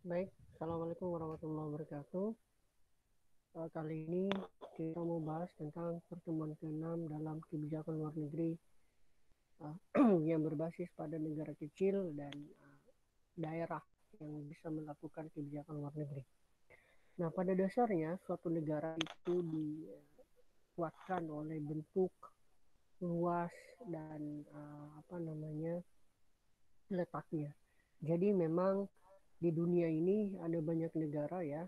Baik, Assalamualaikum warahmatullahi wabarakatuh. Kali ini kita mau bahas tentang pertemuan ke-6 dalam kebijakan luar negeri yang berbasis pada negara kecil dan daerah yang bisa melakukan kebijakan luar negeri. Nah, pada dasarnya suatu negara itu dikuatkan oleh bentuk, luas dan letaknya. Jadi memang di dunia ini ada banyak negara ya,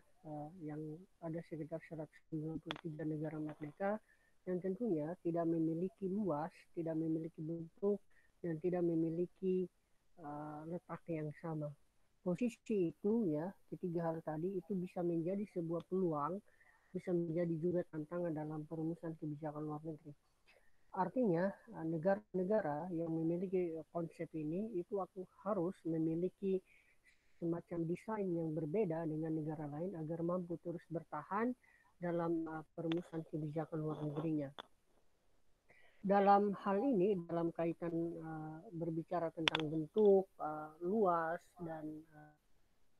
yang ada sekitar 193 negara merdeka yang tentunya tidak memiliki luas, tidak memiliki bentuk, dan tidak memiliki letak yang sama. Posisi itu ya, ketiga hal tadi itu bisa menjadi sebuah peluang, bisa menjadi juga tantangan dalam perumusan kebijakan luar negeri. Artinya, negara-negara yang memiliki konsep ini itu aku harus memiliki semacam desain yang berbeda dengan negara lain agar mampu terus bertahan dalam perumusan kebijakan luar negerinya. Dalam hal ini, dalam kaitan berbicara tentang bentuk, luas, dan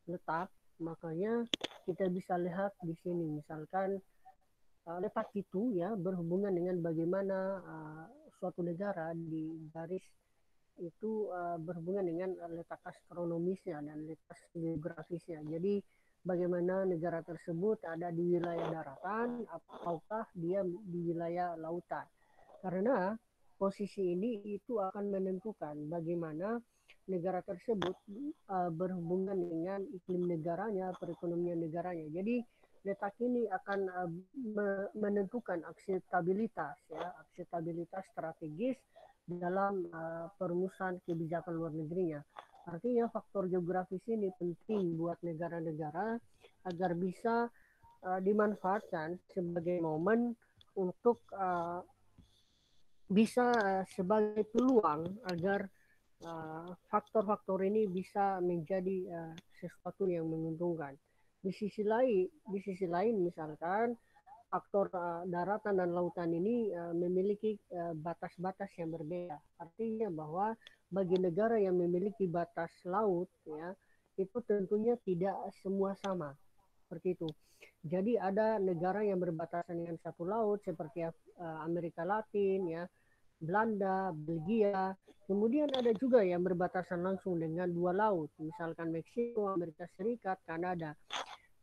letak, makanya kita bisa lihat di sini, misalkan letak itu ya berhubungan dengan bagaimana suatu negara di garis itu berhubungan dengan letak astronomisnya dan letak geografisnya. Jadi bagaimana negara tersebut ada di wilayah daratan ataukah dia di wilayah lautan. Karena posisi ini itu akan menentukan bagaimana negara tersebut berhubungan dengan iklim negaranya, perekonomian negaranya. Jadi letak ini akan menentukan akseptabilitas ya, akseptabilitas strategis dalam perumusan kebijakan luar negerinya. Artinya faktor geografis ini penting buat negara-negara agar bisa dimanfaatkan sebagai momen untuk bisa sebagai peluang agar faktor-faktor ini bisa menjadi sesuatu yang menguntungkan. Di sisi lain misalkan faktor daratan dan lautan ini memiliki batas-batas yang berbeda. Artinya bahwa bagi negara yang memiliki batas laut ya itu tentunya tidak semua sama seperti itu. Jadi ada negara yang berbatasan dengan satu laut seperti Amerika Latin ya, Belanda, Belgia. Kemudian ada juga yang berbatasan langsung dengan dua laut, misalkan Meksiko, Amerika Serikat, Kanada,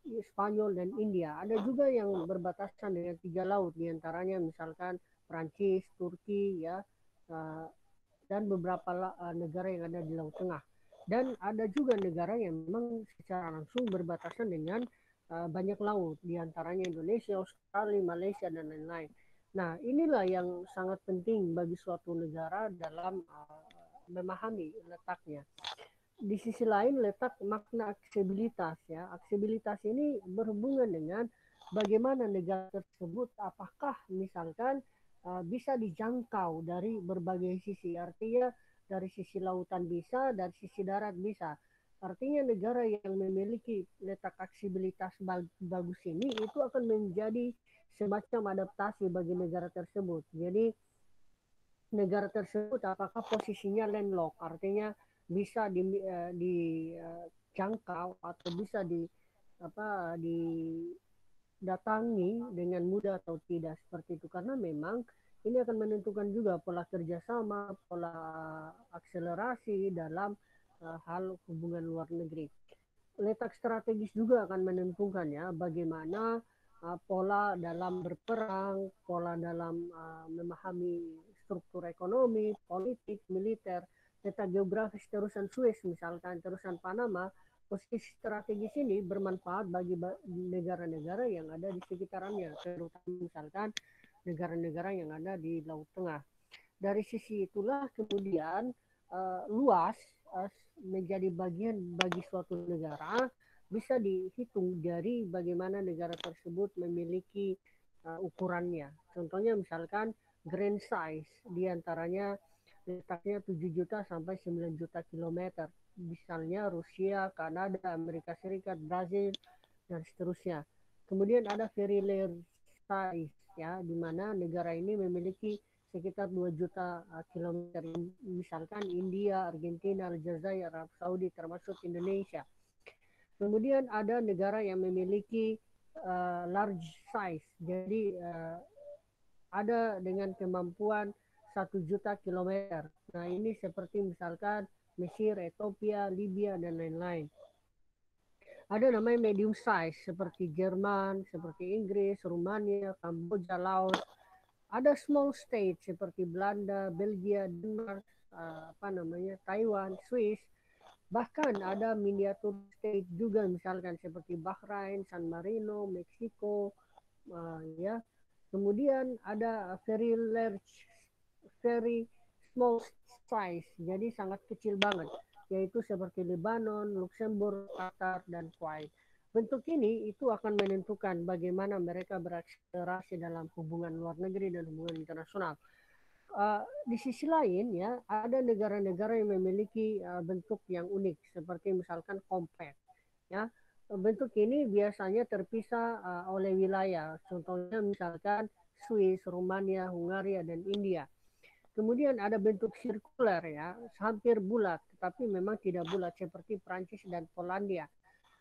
Spanyol dan India. Ada juga yang berbatasan dengan tiga laut, diantaranya misalkan Prancis, Turki, ya, dan beberapa negara yang ada di Laut Tengah. Dan ada juga negara yang memang secara langsung berbatasan dengan banyak laut, diantaranya Indonesia, Australia, Malaysia, dan lain-lain. Nah, inilah yang sangat penting bagi suatu negara dalam memahami letaknya. Di sisi lain letak makna aksesibilitas ya. Aksesibilitas ini berhubungan dengan bagaimana negara tersebut apakah misalkan bisa dijangkau dari berbagai sisi. Artinya dari sisi lautan bisa, dari sisi darat bisa. Artinya negara yang memiliki letak aksesibilitas bagus ini itu akan menjadi semacam adaptasi bagi negara tersebut. Jadi negara tersebut apakah posisinya landlocked, artinya bisa dijangkau atau bisa didatangi dengan mudah atau tidak seperti itu, karena memang ini akan menentukan juga pola kerjasama, pola akselerasi dalam hal hubungan luar negeri. Letak strategis juga akan menentukan ya bagaimana pola dalam berperang, pola dalam memahami struktur ekonomi, politik, militer, letak geografis terusan Suez misalkan, terusan Panama, posisi strategis ini bermanfaat bagi negara-negara yang ada di sekitarannya, terutama misalkan negara-negara yang ada di Laut Tengah. Dari sisi itulah kemudian luas menjadi bagian bagi suatu negara bisa dihitung dari bagaimana negara tersebut memiliki ukurannya. Contohnya misalkan grand size diantaranya letaknya 7 juta sampai 9 juta kilometer. Misalnya Rusia, Kanada, Amerika Serikat, Brazil, dan seterusnya. Kemudian ada very large size ya, di mana negara ini memiliki sekitar 2 juta kilometer, misalkan India, Argentina, Aljazair, Arab Saudi, termasuk Indonesia. Kemudian ada negara yang memiliki large size, jadi ada dengan kemampuan 1 juta kilometer. Nah ini seperti misalkan Mesir, Ethiopia, Libya, dan lain-lain. Ada namanya medium size seperti Jerman, seperti Inggris, Rumania, Kamboja, Laos. Ada small state seperti Belanda, Belgia, Denmark, Taiwan, Swiss. Bahkan ada miniatur state juga misalkan seperti Bahrain, San Marino, Meksiko, ya. Kemudian ada very small size, jadi sangat kecil banget, yaitu seperti Lebanon, Luxembourg, Qatar, dan Kuwait. Bentuk ini itu akan menentukan bagaimana mereka berakselerasi dalam hubungan luar negeri dan hubungan internasional. Di sisi lain ya ada negara-negara yang memiliki bentuk yang unik seperti misalkan compact ya. Bentuk ini biasanya terpisah oleh wilayah, contohnya misalkan Swiss, Rumania, Hungaria, dan India. Kemudian ada bentuk sirkuler ya, hampir bulat, tetapi memang tidak bulat seperti Prancis dan Polandia.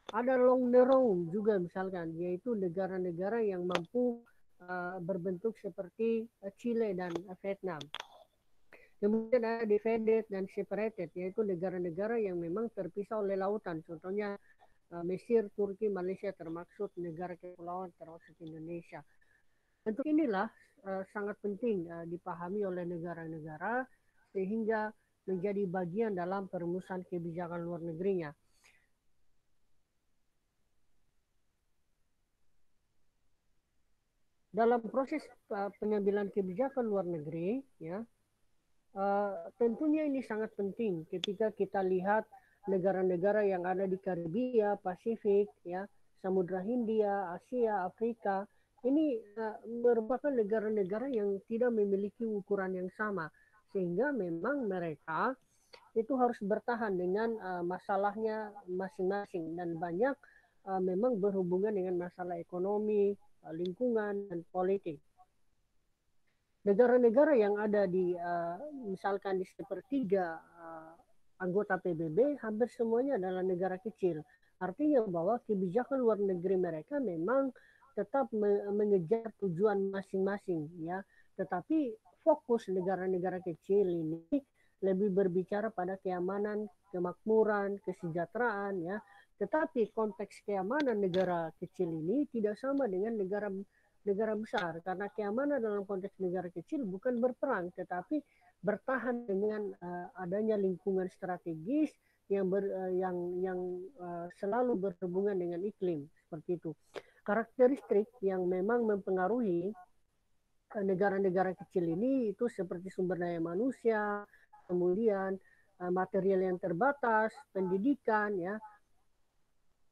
Ada long nerone juga misalkan, yaitu negara-negara yang mampu berbentuk seperti Chile dan Vietnam. Kemudian ada divided dan separated, yaitu negara-negara yang memang terpisah oleh lautan. Contohnya Mesir, Turki, Malaysia, termasuk negara kepulauan, termasuk Indonesia. Bentuk inilah sangat penting dipahami oleh negara-negara sehingga menjadi bagian dalam perumusan kebijakan luar negerinya. Dalam proses pengambilan kebijakan luar negeri, ya, tentunya ini sangat penting ketika kita lihat negara-negara yang ada di Karibia, Pasifik, ya, Samudra Hindia, Asia, Afrika. Ini merupakan negara-negara yang tidak memiliki ukuran yang sama, sehingga memang mereka itu harus bertahan dengan masalahnya masing-masing dan banyak memang berhubungan dengan masalah ekonomi, lingkungan, dan politik. Negara-negara yang ada di misalkan di sepertiga anggota PBB hampir semuanya adalah negara kecil. Artinya bahwa kebijakan luar negeri mereka memang tetap mengejar tujuan masing-masing ya. Tetapi fokus negara-negara kecil ini lebih berbicara pada keamanan, kemakmuran, kesejahteraan ya. Tetapi konteks keamanan negara kecil ini tidak sama dengan negara besar, karena keamanan dalam konteks negara kecil bukan berperang tetapi bertahan dengan adanya lingkungan strategis yang selalu berhubungan dengan iklim seperti itu. Karakteristik yang memang mempengaruhi negara-negara kecil ini itu seperti sumber daya manusia, kemudian material yang terbatas, pendidikan ya,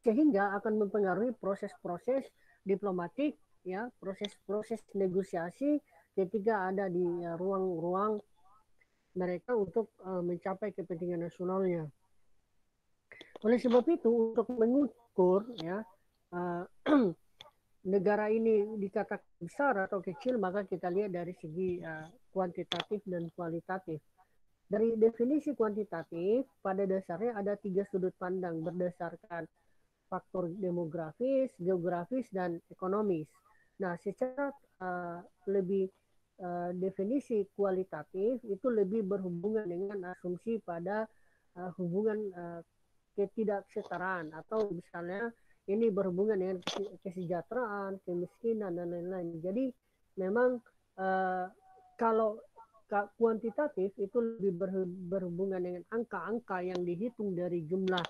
sehingga akan mempengaruhi proses-proses diplomatik ya, proses-proses negosiasi ketika ada di ruang-ruang mereka untuk mencapai kepentingan nasionalnya. Oleh sebab itu untuk mengukur ya negara ini dikatakan besar atau kecil, maka kita lihat dari segi kuantitatif dan kualitatif. Dari definisi kuantitatif, pada dasarnya ada 3 sudut pandang berdasarkan faktor demografis, geografis, dan ekonomis. Nah, secara lebih definisi kualitatif itu lebih berhubungan dengan asumsi pada hubungan ketidaksetaraan atau misalnya ini berhubungan dengan kesejahteraan, kemiskinan, dan lain-lain. Jadi memang kalau kuantitatif itu lebih berhubungan dengan angka-angka yang dihitung dari jumlah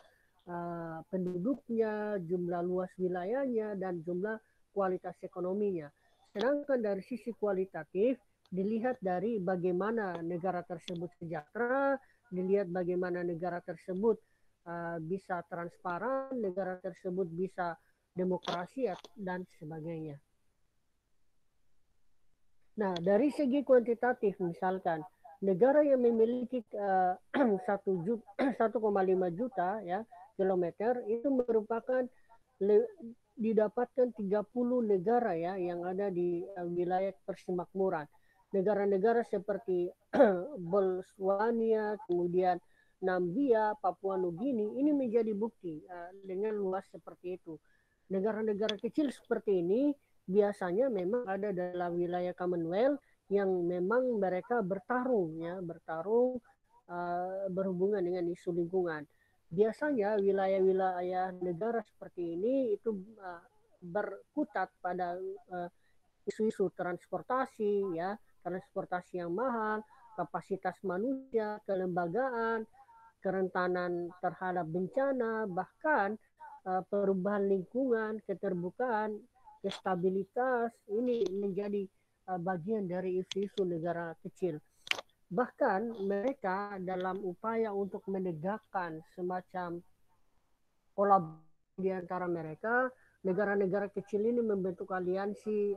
penduduknya, jumlah luas wilayahnya, dan jumlah kualitas ekonominya. Sedangkan dari sisi kualitatif, dilihat dari bagaimana negara tersebut sejahtera, dilihat bagaimana negara tersebut bisa transparan, negara tersebut bisa demokrasi, dan sebagainya. Nah, dari segi kuantitatif misalkan, negara yang memiliki 1,5 juta ya kilometer itu merupakan didapatkan 30 negara ya yang ada di wilayah persemakmuran. Negara-negara seperti Botswana, kemudian Namibia, Papua Nugini, ini menjadi bukti dengan luas seperti itu. Negara-negara kecil seperti ini biasanya memang ada dalam wilayah Commonwealth yang memang mereka bertarung berhubungan dengan isu lingkungan. Biasanya wilayah-wilayah negara seperti ini itu berkutat pada isu-isu transportasi, ya, transportasi yang mahal, kapasitas manusia, kelembagaan, kerentanan terhadap bencana, bahkan perubahan lingkungan, keterbukaan, stabilitas ini menjadi bagian dari isu-isu negara kecil. Bahkan mereka dalam upaya untuk menegakkan semacam kolaborasi di antara mereka, negara-negara kecil ini membentuk aliansi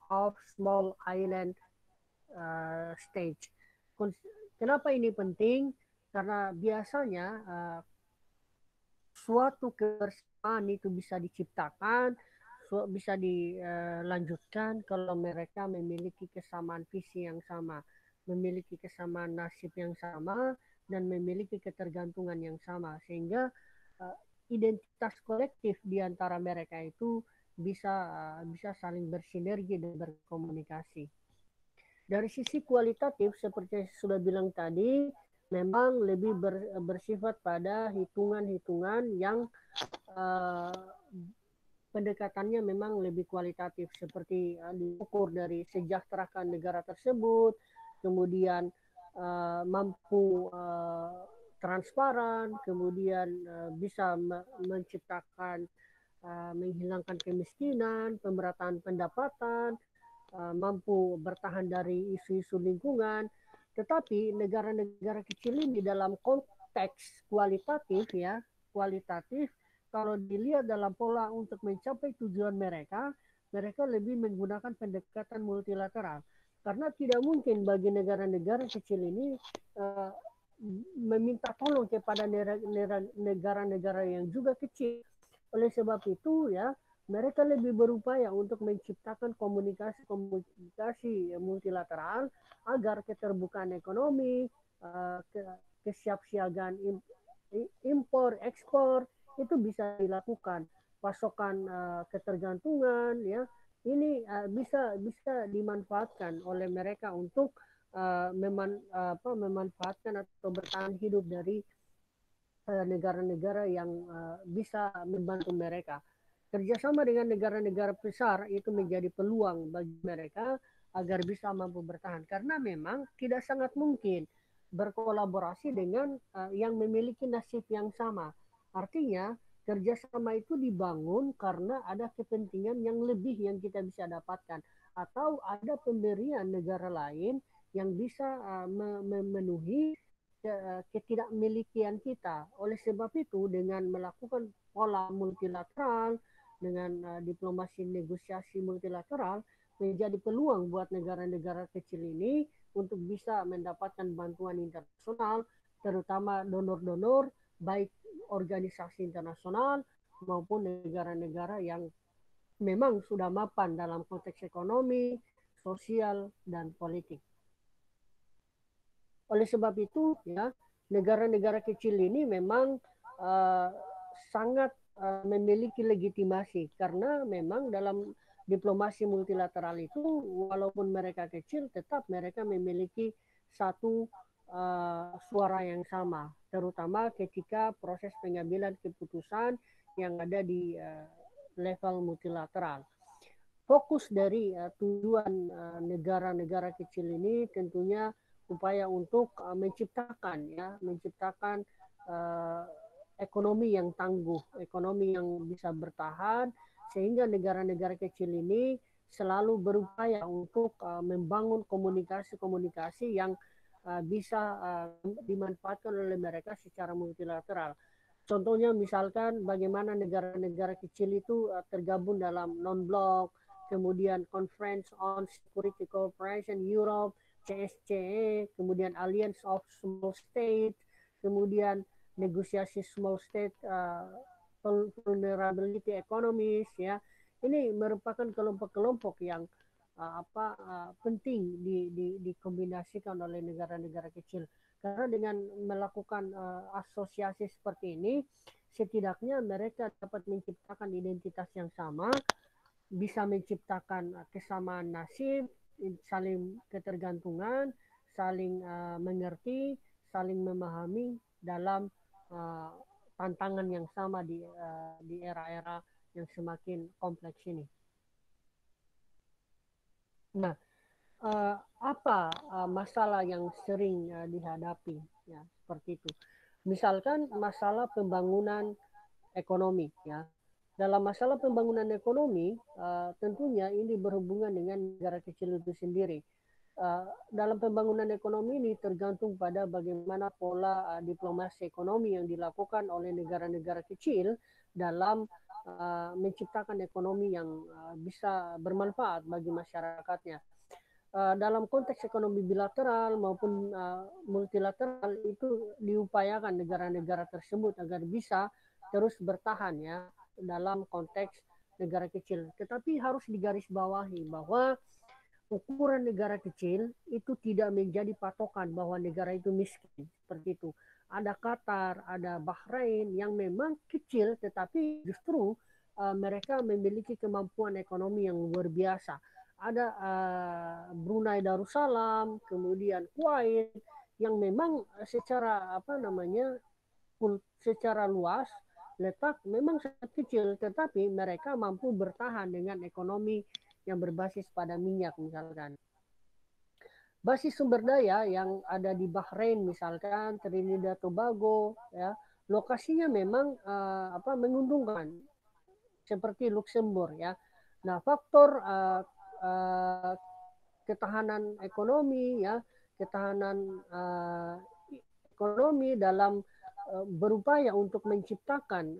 of small island stage. Kenapa ini penting? Karena biasanya suatu kebersamaan itu bisa diciptakan, bisa dilanjutkan kalau mereka memiliki kesamaan visi yang sama, memiliki kesamaan nasib yang sama, dan memiliki ketergantungan yang sama, sehingga identitas kolektif di antara mereka itu bisa saling bersinergi dan berkomunikasi. Dari sisi kualitatif, seperti sudah bilang tadi, memang lebih bersifat pada hitungan-hitungan yang uh, pendekatannya memang lebih kualitatif, seperti diukur dari sejahterakan negara tersebut, kemudian mampu transparan, kemudian bisa menciptakan menghilangkan kemiskinan, pemerataan pendapatan, mampu bertahan dari isu-isu lingkungan. Tetapi negara-negara kecil ini dalam konteks kualitatif, ya, kualitatif, kalau dilihat dalam pola untuk mencapai tujuan mereka, mereka lebih menggunakan pendekatan multilateral. Karena tidak mungkin bagi negara-negara kecil ini uh, meminta tolong kepada negara-negara yang juga kecil. Oleh sebab itu, ya, mereka lebih berupaya untuk menciptakan komunikasi multilateral agar keterbukaan ekonomi, kesiapsiagaan impor, ekspor itu bisa dilakukan. Pasokan ketergantungan, ya, ini bisa dimanfaatkan oleh mereka untuk memanfaatkan atau bertahan hidup dari negara-negara yang bisa membantu mereka. Kerjasama dengan negara-negara besar itu menjadi peluang bagi mereka agar bisa mampu bertahan. Karena memang tidak sangat mungkin berkolaborasi dengan yang memiliki nasib yang sama. Artinya kerjasama itu dibangun karena ada kepentingan yang lebih yang kita bisa dapatkan. Atau ada pemberian negara lain yang bisa memenuhi ketidakmilikian kita. Oleh sebab itu, dengan melakukan pola multilateral, dengan diplomasi negosiasi multilateral, menjadi peluang buat negara-negara kecil ini untuk bisa mendapatkan bantuan internasional, terutama donor-donor, baik organisasi internasional maupun negara-negara yang memang sudah mapan dalam konteks ekonomi, sosial, dan politik. Oleh sebab itu, ya, negara-negara kecil ini memang uh, sangat memiliki legitimasi karena memang dalam diplomasi multilateral itu walaupun mereka kecil tetap mereka memiliki satu suara yang sama, terutama ketika proses pengambilan keputusan yang ada di level multilateral. Fokus dari tujuan negara-negara kecil ini tentunya upaya untuk menciptakan ekonomi yang tangguh, ekonomi yang bisa bertahan, sehingga negara-negara kecil ini selalu berupaya untuk membangun komunikasi-komunikasi yang bisa dimanfaatkan oleh mereka secara multilateral. Contohnya misalkan bagaimana negara-negara kecil itu tergabung dalam non-blok, kemudian Conference on Security Cooperation Europe, CSCE, kemudian Alliance of Small States, kemudian negosiasi Small State Vulnerability Economies, ya. Ini merupakan kelompok-kelompok yang penting dikombinasikan oleh negara-negara kecil. Karena dengan melakukan asosiasi seperti ini, setidaknya mereka dapat menciptakan identitas yang sama, bisa menciptakan kesamaan nasib, saling ketergantungan, saling mengerti, saling memahami dalam uh, tantangan yang sama di era-era yang semakin kompleks ini. Nah, apa masalah yang sering dihadapi? Ya, seperti itu. Misalkan masalah pembangunan ekonomi, ya. Dalam masalah pembangunan ekonomi, tentunya ini berhubungan dengan negara kecil itu sendiri. Dalam pembangunan ekonomi ini tergantung pada bagaimana pola diplomasi ekonomi yang dilakukan oleh negara-negara kecil dalam menciptakan ekonomi yang bisa bermanfaat bagi masyarakatnya. Dalam konteks ekonomi bilateral maupun multilateral itu diupayakan negara-negara tersebut agar bisa terus bertahan ya dalam konteks negara kecil. Tetapi harus digarisbawahi bahwa ukuran negara kecil itu tidak menjadi patokan bahwa negara itu miskin seperti itu. Ada Qatar, ada Bahrain yang memang kecil tetapi justru mereka memiliki kemampuan ekonomi yang luar biasa. Ada Brunei Darussalam, kemudian Kuwait yang memang secara apa namanya secara luas letak memang sangat kecil, tetapi mereka mampu bertahan dengan ekonomi yang berbasis pada minyak misalkan. Basis sumber daya yang ada di Bahrain misalkan, Trinidad Tobago, ya lokasinya memang menguntungkan seperti Luxembourg ya. Nah faktor ketahanan ekonomi ya, ketahanan ekonomi dalam berupaya untuk menciptakan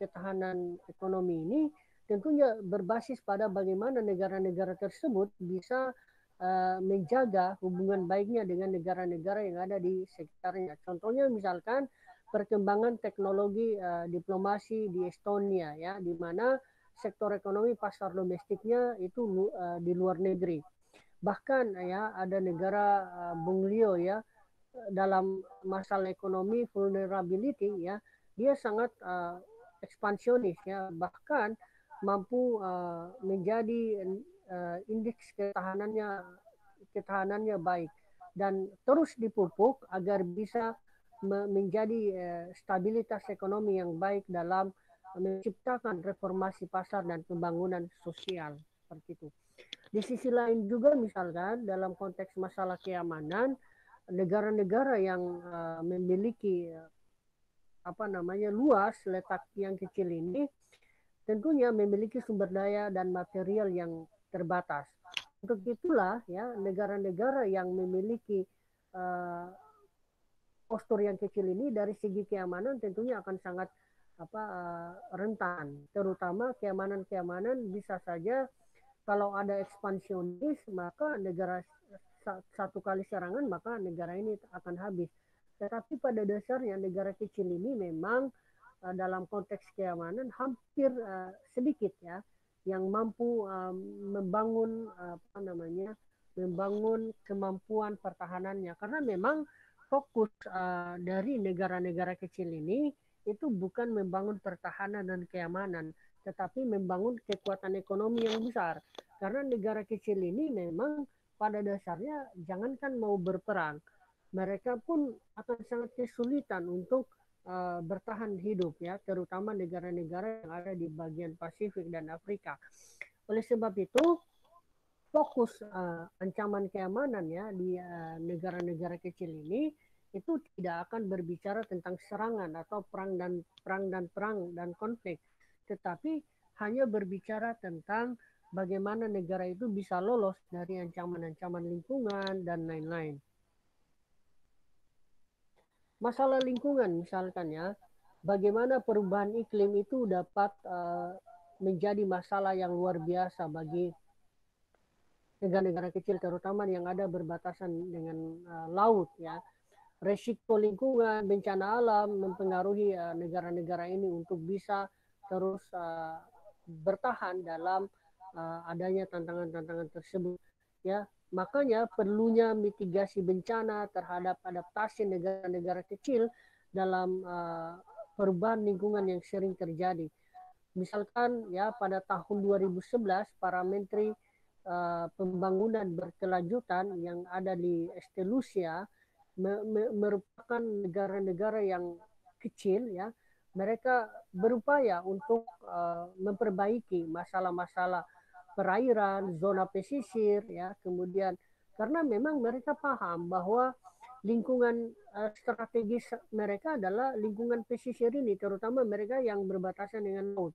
ketahanan ekonomi ini tentunya berbasis pada bagaimana negara-negara tersebut bisa menjaga hubungan baiknya dengan negara-negara yang ada di sekitarnya. Contohnya misalkan perkembangan teknologi diplomasi di Estonia ya, di mana sektor ekonomi pasar domestiknya itu di luar negeri. Bahkan ya ada negara Bung Leo ya dalam masalah ekonomi vulnerability ya dia sangat ekspansionis ya bahkan mampu menjadi indeks ketahanannya baik dan terus dipupuk agar bisa menjadi stabilitas ekonomi yang baik dalam menciptakan reformasi pasar dan pembangunan sosial seperti itu. Di sisi lain juga misalkan dalam konteks masalah keamanan, negara-negara yang memiliki luas letak yang kecil ini tentunya memiliki sumber daya dan material yang terbatas. Untuk itulah ya negara-negara yang memiliki uh, postur yang kecil ini dari segi keamanan tentunya akan sangat rentan, terutama keamanan bisa saja kalau ada ekspansionis maka negara satu kali serangan maka negara ini akan habis. Tetapi pada dasarnya negara kecil ini memang dalam konteks keamanan hampir sedikit ya yang mampu membangun kemampuan pertahanannya karena memang fokus dari negara-negara kecil ini itu bukan membangun pertahanan dan keamanan tetapi membangun kekuatan ekonomi yang besar karena negara kecil ini memang pada dasarnya jangankan mau berperang mereka pun akan sangat kesulitan untuk bertahan hidup ya terutama negara-negara yang ada di bagian Pasifik dan Afrika. Oleh sebab itu fokus ancaman keamanan ya di negara-negara kecil ini itu tidak akan berbicara tentang serangan atau perang dan konflik tetapi hanya berbicara tentang bagaimana negara itu bisa lolos dari ancaman-ancaman lingkungan dan lain-lain. Masalah lingkungan misalkan ya, bagaimana perubahan iklim itu dapat menjadi masalah yang luar biasa bagi negara-negara kecil terutama yang ada berbatasan dengan laut ya. Resiko lingkungan, bencana alam mempengaruhi negara-negara ini untuk bisa terus bertahan dalam adanya tantangan-tantangan tersebut ya. Makanya perlunya mitigasi bencana terhadap adaptasi negara-negara kecil dalam perubahan lingkungan yang sering terjadi. Misalkan ya pada tahun 2011 para menteri pembangunan berkelanjutan yang ada di Estelusia merupakan negara-negara yang kecil ya, mereka berupaya untuk memperbaiki masalah-masalah perairan, zona pesisir ya, kemudian karena memang mereka paham bahwa lingkungan strategis mereka adalah lingkungan pesisir ini, terutama mereka yang berbatasan dengan laut.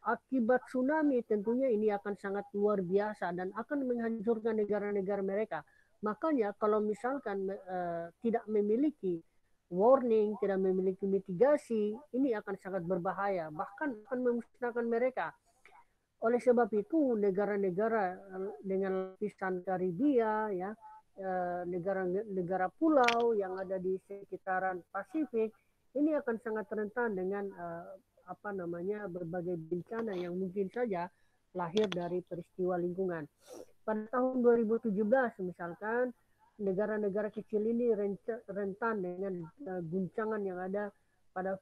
Akibat tsunami tentunya ini akan sangat luar biasa dan akan menghancurkan negara-negara mereka. Makanya kalau misalkan tidak memiliki warning, tidak memiliki mitigasi, ini akan sangat berbahaya, bahkan akan memusnahkan mereka. Oleh sebab itu negara-negara dengan lapisan Karibia ya, negara-negara pulau yang ada di sekitaran Pasifik ini akan sangat rentan dengan berbagai bencana yang mungkin saja lahir dari peristiwa lingkungan. Pada tahun 2017 misalkan negara-negara kecil ini rentan dengan guncangan yang ada pada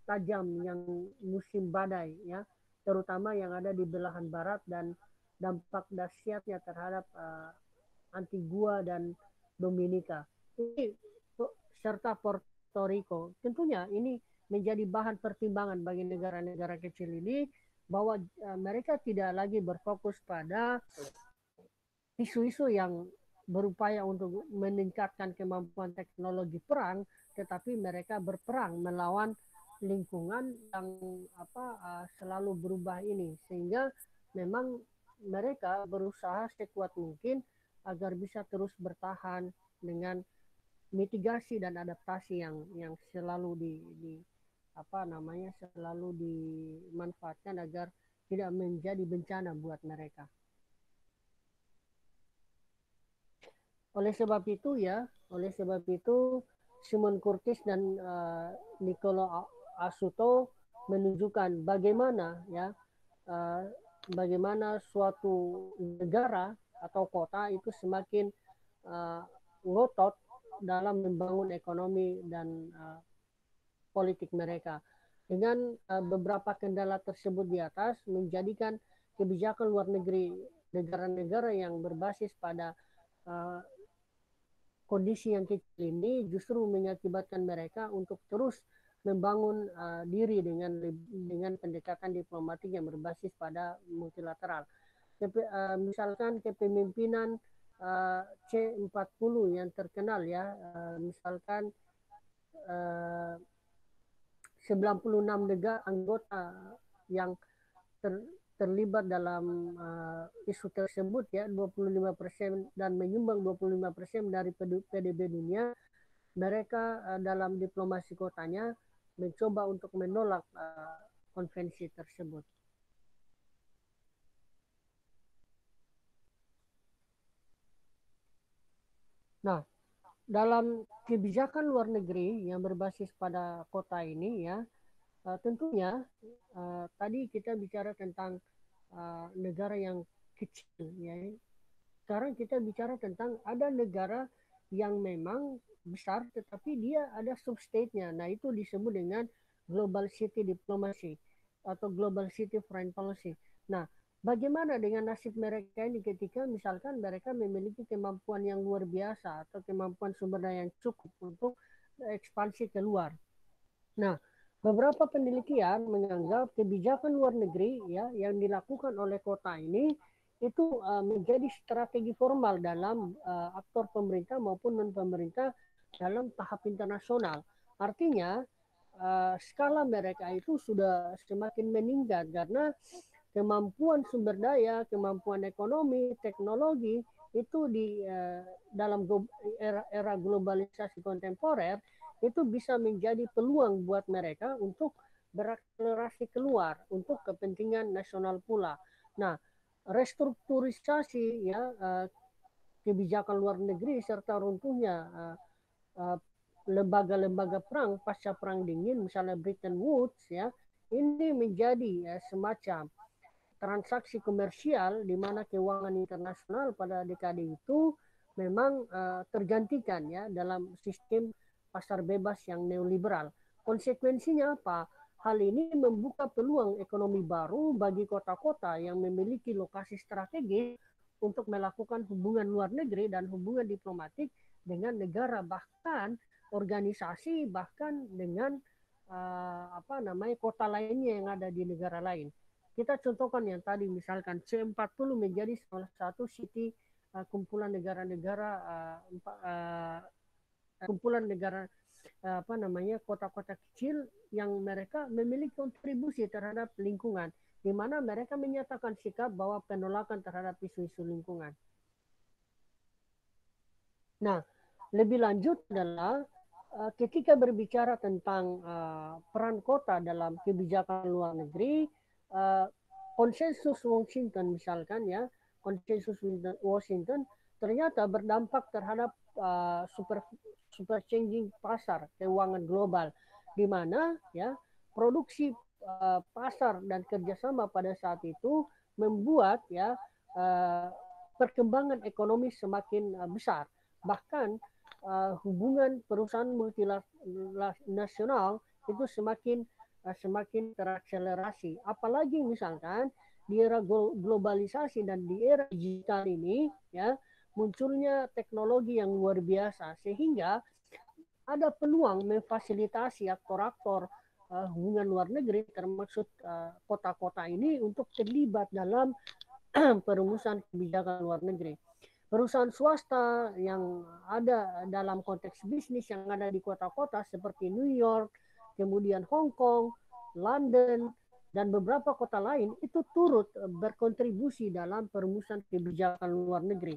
tajam yang musim badai ya, terutama yang ada di belahan barat dan dampak dahsyatnya terhadap Antigua dan Dominika. Ini serta Puerto Rico. Tentunya ini menjadi bahan pertimbangan bagi negara-negara kecil ini bahwa mereka tidak lagi berfokus pada isu-isu yang berupaya untuk meningkatkan kemampuan teknologi perang, tetapi mereka berperang melawan lingkungan yang selalu berubah ini, sehingga memang mereka berusaha sekuat mungkin agar bisa terus bertahan dengan mitigasi dan adaptasi yang selalu selalu dimanfaatkan agar tidak menjadi bencana buat mereka. Oleh sebab itu Simon Curtis dan Niccolo Asuto menunjukkan bagaimana suatu negara atau kota itu semakin ngotot dalam membangun ekonomi dan politik mereka. Dengan beberapa kendala tersebut di atas menjadikan kebijakan luar negeri negara-negara yang berbasis pada kondisi yang kecil ini justru mengakibatkan mereka untuk terus membangun diri dengan pendekatan diplomatik yang berbasis pada multilateral. Misalkan kepemimpinan C40 yang terkenal ya, misalkan 96 negara anggota yang terlibat dalam isu tersebut ya, 25% dan menyumbang 25% dari PDB dunia. Mereka dalam diplomasi kotanya mencoba untuk menolak konvensi tersebut. Nah, dalam kebijakan luar negeri yang berbasis pada kota ini ya, tentunya tadi kita bicara tentang negara yang kecil ya. Sekarang kita bicara tentang ada negara yang memang besar tetapi dia ada substate-nya. Nah, itu disebut dengan global city diplomacy atau global city foreign policy. Nah, bagaimana dengan nasib mereka ini ketika misalkan mereka memiliki kemampuan yang luar biasa atau kemampuan sumber daya yang cukup untuk ekspansi keluar. Nah, beberapa penelitian menganggap kebijakan luar negeri ya yang dilakukan oleh kota ini itu menjadi strategi formal dalam aktor pemerintah maupun non pemerintah dalam tahap internasional. Artinya skala mereka itu sudah semakin meningkat karena kemampuan sumber daya, kemampuan ekonomi, teknologi itu di dalam era globalisasi kontemporer itu bisa menjadi peluang buat mereka untuk berakselerasi keluar untuk kepentingan nasional pula. Nah, restrukturisasi ya kebijakan luar negeri serta runtuhnya lembaga-lembaga perang pasca perang dingin misalnya Bretton Woods ya, ini menjadi semacam transaksi komersial di mana keuangan internasional pada dekade itu memang tergantikan ya dalam sistem pasar bebas yang neoliberal. Konsekuensinya apa? Hal ini membuka peluang ekonomi baru bagi kota-kota yang memiliki lokasi strategis untuk melakukan hubungan luar negeri dan hubungan diplomatik dengan negara, bahkan organisasi, bahkan dengan kota lainnya yang ada di negara lain. Kita contohkan yang tadi misalkan C40 menjadi salah satu city kumpulan negara-negara kumpulan negara kota-kota kecil yang mereka memiliki kontribusi terhadap lingkungan, di mana mereka menyatakan sikap bahwa penolakan terhadap isu-isu lingkungan. Nah, lebih lanjut adalah ketika berbicara tentang peran kota dalam kebijakan luar negeri, konsensus Washington misalkan ya, konsensus Washington ternyata berdampak terhadap super changing pasar keuangan global, di mana ya produksi pasar dan kerjasama pada saat itu membuat ya perkembangan ekonomi semakin besar. Bahkan hubungan perusahaan multinasional itu semakin terakselerasi. Apalagi misalkan di era globalisasi dan di era digital ini ya munculnya teknologi yang luar biasa, sehingga ada peluang memfasilitasi aktor-aktor hubungan luar negeri termasuk kota-kota ini untuk terlibat dalam perumusan kebijakan luar negeri. Perusahaan swasta yang ada dalam konteks bisnis yang ada di kota-kota seperti New York, kemudian Hong Kong, London, dan beberapa kota lain itu turut berkontribusi dalam perumusan kebijakan luar negeri.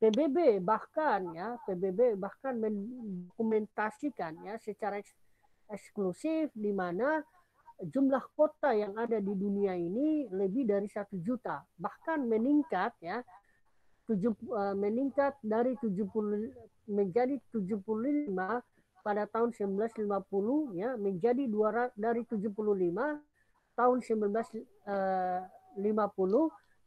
PBB bahkan mendokumentasikan ya secara eksklusif di mana jumlah kota yang ada di dunia ini lebih dari 1 juta, bahkan meningkat ya meningkat dari 70 menjadi 75 pada tahun 1950 ya menjadi dari 75 tahun 1950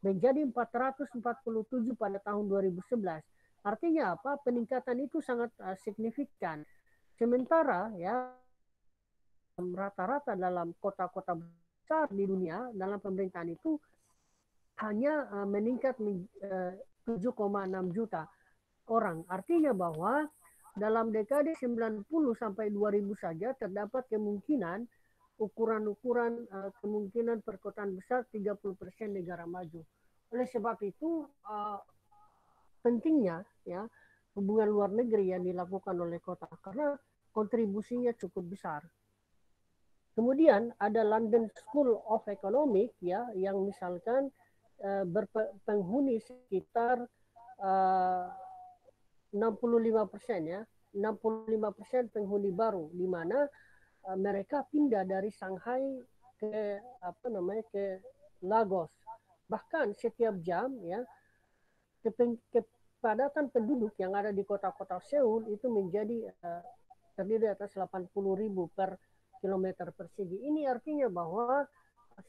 menjadi 447 pada tahun 2011. Artinya apa? Peningkatan itu sangat signifikan. Sementara ya rata-rata dalam kota-kota besar di dunia dalam pemerintahan itu hanya meningkat 7,6 juta orang. Artinya bahwa dalam dekade 90 sampai 2000 saja terdapat kemungkinan ukuran-ukuran kemungkinan perkotaan besar 30% negara maju. Oleh sebab itu pentingnya ya hubungan luar negeri yang dilakukan oleh kota karena kontribusinya cukup besar. Kemudian ada London School of Economics ya yang misalkan berpenghuni sekitar 65% ya, 65% penghuni baru, di mana mereka pindah dari Shanghai ke Lagos. Bahkan setiap jam ya kepadatan penduduk yang ada di kota-kota Seoul itu menjadi terdiri atas 80.000 per kilometer persegi. Ini artinya bahwa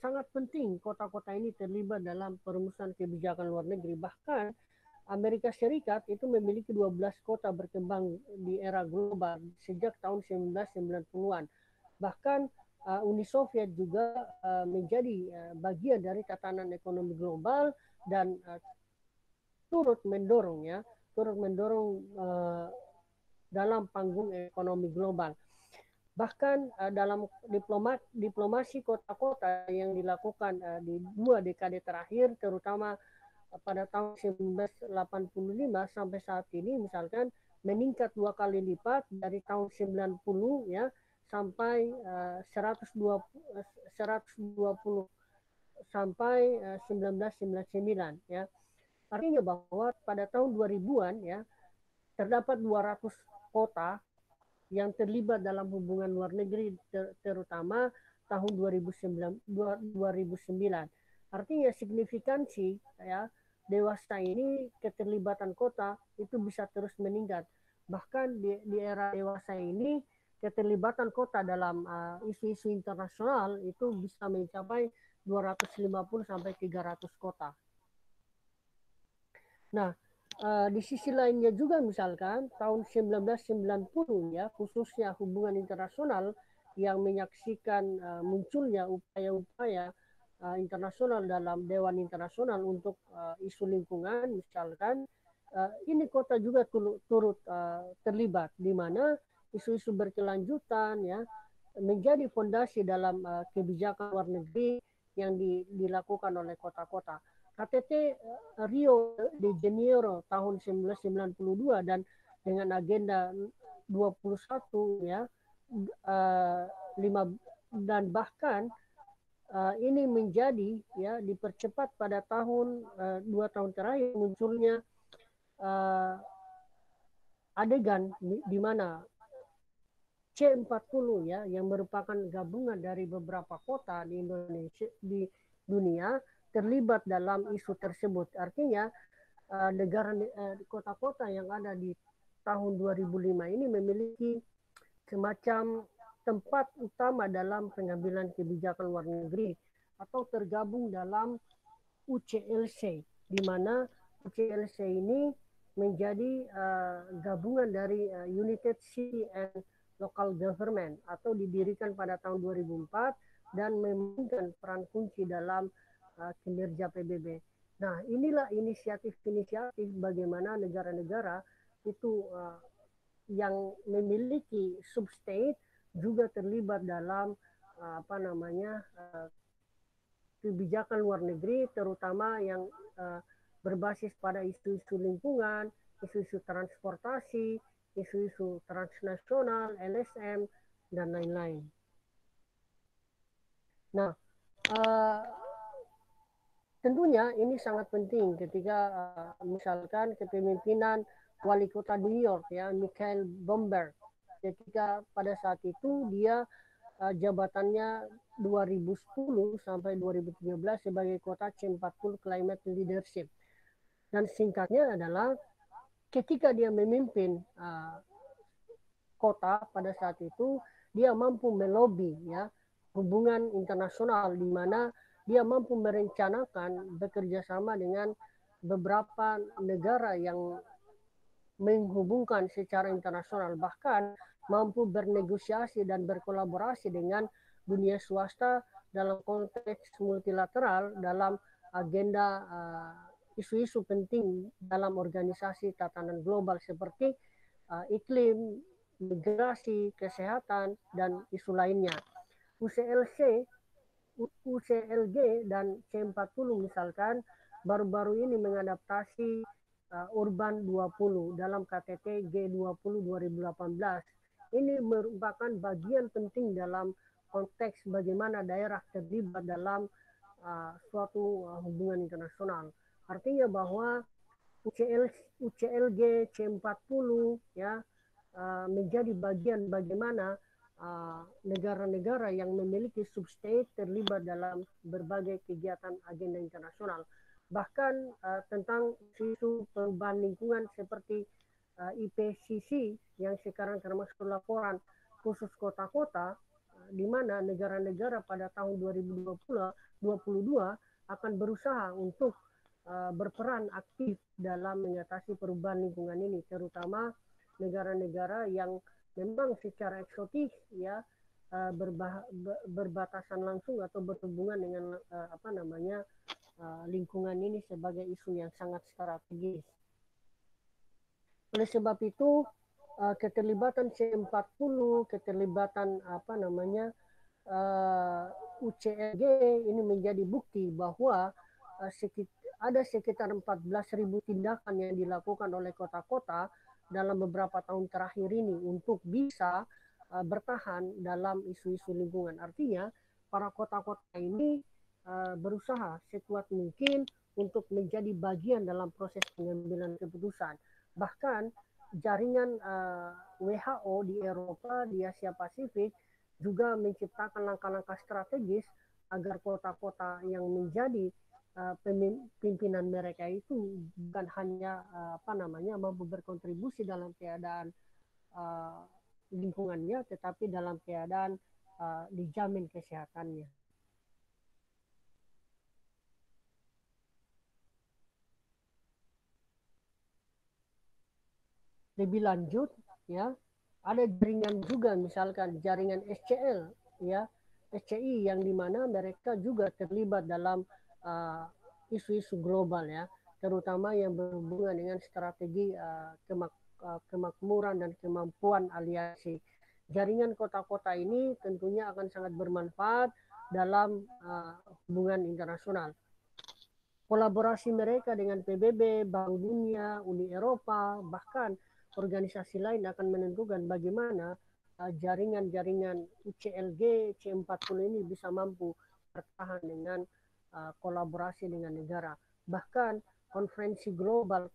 sangat penting kota-kota ini terlibat dalam perumusan kebijakan luar negeri. Bahkan Amerika Serikat itu memiliki 12 kota berkembang di era global sejak tahun 1990-an. Bahkan Uni Soviet juga menjadi bagian dari tatanan ekonomi global dan turut mendorong dalam panggung ekonomi global. Bahkan dalam diplomasi kota-kota yang dilakukan di 2 dekade terakhir, terutama pada tahun 1985 sampai saat ini misalkan meningkat 2 kali lipat dari tahun 90 ya sampai 120 sampai 1999 ya. Artinya bahwa pada tahun 2000-an ya terdapat 200 kota yang terlibat dalam hubungan luar negeri terutama tahun 2009. Artinya signifikansi ya dewasa ini keterlibatan kota itu bisa terus meningkat. Bahkan di era dewasa ini keterlibatan kota dalam isu-isu internasional itu bisa mencapai 250 sampai 300 kota. Nah, di sisi lainnya juga misalkan tahun 1990 ya, khususnya hubungan internasional yang menyaksikan munculnya upaya-upaya internasional dalam Dewan Internasional untuk isu lingkungan misalkan, ini kota juga turut terlibat di mana isu-isu berkelanjutan ya menjadi fondasi dalam kebijakan luar negeri yang dilakukan oleh kota-kota. KTT Rio de Janeiro tahun 1992 dan dengan agenda 21 ya, 5 dan bahkan ini menjadi ya dipercepat pada tahun 2 tahun terakhir munculnya adegan di mana C40 ya yang merupakan gabungan dari beberapa kota di Indonesia di dunia terlibat dalam isu tersebut. Artinya negara kota-kota yang ada di tahun 2005 ini memiliki semacam tempat utama dalam pengambilan kebijakan luar negeri atau tergabung dalam UCLC, di mana UCLC ini menjadi gabungan dari United City and Local Government atau didirikan pada tahun 2004 dan memainkan peran kunci dalam kinerja PBB. Nah, inilah inisiatif-inisiatif bagaimana negara-negara itu yang memiliki substate juga terlibat dalam kebijakan luar negeri, terutama yang berbasis pada isu-isu lingkungan, isu-isu transportasi, isu-isu transnasional, LSM, dan lain-lain. Nah, tentunya ini sangat penting ketika misalkan kepemimpinan wali kota New York ya Michael Bloomberg, ketika pada saat itu dia jabatannya 2010 sampai 2013 sebagai kota C40 Climate Leadership. Dan singkatnya adalah ketika dia memimpin kota pada saat itu, dia mampu melobi ya hubungan internasional di mana dia mampu merencanakan bekerja sama dengan beberapa negara yang menghubungkan secara internasional, bahkan mampu bernegosiasi dan berkolaborasi dengan dunia swasta dalam konteks multilateral dalam agenda isu-isu penting dalam organisasi tatanan global seperti iklim, migrasi, kesehatan, dan isu lainnya. UCLC, UCLG, dan C40 misalkan baru-baru ini mengadaptasi Urban 20 dalam KTT G20 2018. Ini merupakan bagian penting dalam konteks bagaimana daerah terlibat dalam suatu hubungan internasional. Artinya bahwa UCLG C40 ya menjadi bagian bagaimana negara-negara yang memiliki substate terlibat dalam berbagai kegiatan agenda internasional. Bahkan tentang isu perubahan lingkungan seperti IPCC yang sekarang termasuk laporan khusus kota-kota, di mana negara-negara pada tahun 2022 akan berusaha untuk berperan aktif dalam mengatasi perubahan lingkungan ini, terutama negara-negara yang memang secara eksotis ya berbatasan langsung atau berhubungan dengan lingkungan ini sebagai isu yang sangat strategis. Oleh sebab itu keterlibatan C40, keterlibatan UCLG ini menjadi bukti bahwa ada sekitar 14.000 tindakan yang dilakukan oleh kota-kota dalam beberapa tahun terakhir ini untuk bisa bertahan dalam isu-isu lingkungan. Artinya para kota-kota ini berusaha sekuat mungkin untuk menjadi bagian dalam proses pengambilan keputusan. Bahkan jaringan WHO di Eropa, di Asia Pasifik juga menciptakan langkah-langkah strategis agar kota-kota yang menjadi pimpinan mereka itu bukan hanya mampu berkontribusi dalam keadaan lingkungannya, tetapi dalam keadaan dijamin kesehatannya. lebih lanjut, ya, ada jaringan juga, misalkan jaringan SCL, ya, SCI, yang dimana mereka juga terlibat dalam isu-isu global, ya, terutama yang berhubungan dengan strategi kemakmuran dan kemampuan aliansi. Jaringan kota-kota ini tentunya akan sangat bermanfaat dalam hubungan internasional. Kolaborasi mereka dengan PBB, Bank Dunia, Uni Eropa, bahkan organisasi lain akan menentukan bagaimana jaringan-jaringan UCLG, C40 ini bisa mampu bertahan dengan kolaborasi dengan negara. Bahkan konferensi global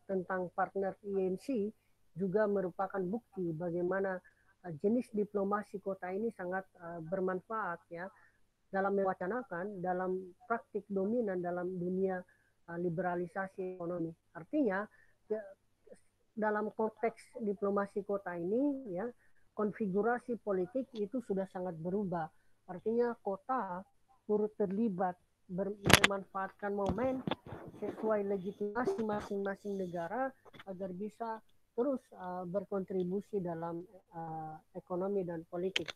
tentang partner INC juga merupakan bukti bagaimana jenis diplomasi kota ini sangat bermanfaat, ya, dalam mewacanakan, dalam praktik dominan dalam dunia liberalisasi ekonomi. Artinya, ya, dalam konteks diplomasi kota ini, ya, konfigurasi politik itu sudah sangat berubah. Artinya kota turut terlibat memanfaatkan momen sesuai legitimasi masing-masing negara agar bisa terus berkontribusi dalam ekonomi dan politik.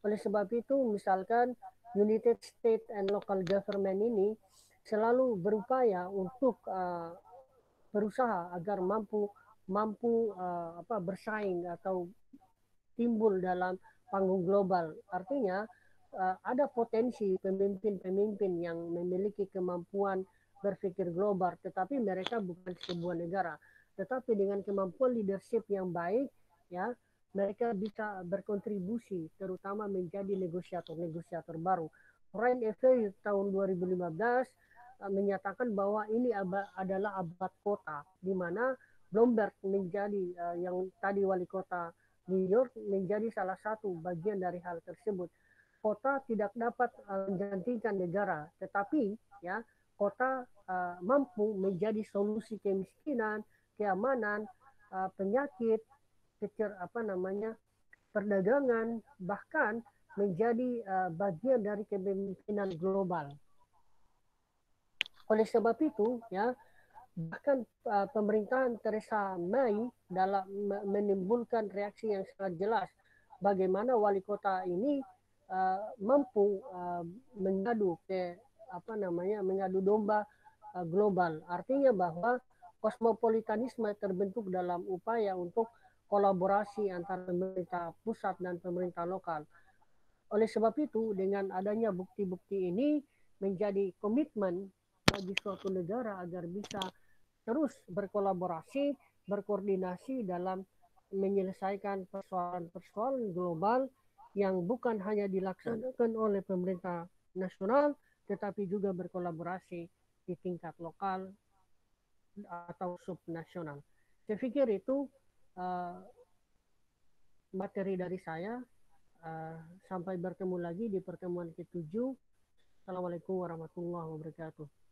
Oleh sebab itu, misalkan United States and Local Government ini selalu berupaya untuk berusaha agar mampu mampu bersaing atau timbul dalam panggung global. Artinya ada potensi pemimpin-pemimpin yang memiliki kemampuan berpikir global, tetapi mereka bukan sebuah negara. Tetapi dengan kemampuan leadership yang baik, ya, mereka bisa berkontribusi, terutama menjadi negosiator-negosiator baru. Foreign Affairs tahun 2015 menyatakan bahwa ini adalah abad kota, di mana Bloomberg menjadi yang tadi wali kota New York menjadi salah satu bagian dari hal tersebut. Kota tidak dapat menggantikan negara, tetapi, ya, kota mampu menjadi solusi kemiskinan, keamanan, penyakit, perdagangan, bahkan menjadi bagian dari kepemimpinan global. Oleh sebab itu, ya, bahkan pemerintahan Theresa May dalam menimbulkan reaksi yang sangat jelas bagaimana wali kota ini mampu mengadu domba global. Artinya bahwa kosmopolitanisme terbentuk dalam upaya untuk kolaborasi antara pemerintah pusat dan pemerintah lokal. Oleh sebab itu, dengan adanya bukti-bukti ini menjadi komitmen bagi suatu negara agar bisa terus berkolaborasi, berkoordinasi dalam menyelesaikan persoalan-persoalan global yang bukan hanya dilaksanakan oleh pemerintah nasional, tetapi juga berkolaborasi di tingkat lokal atau subnasional. Saya pikir itu uh, materi dari saya. Sampai bertemu lagi di pertemuan ke-7. Assalamualaikum warahmatullahi wabarakatuh.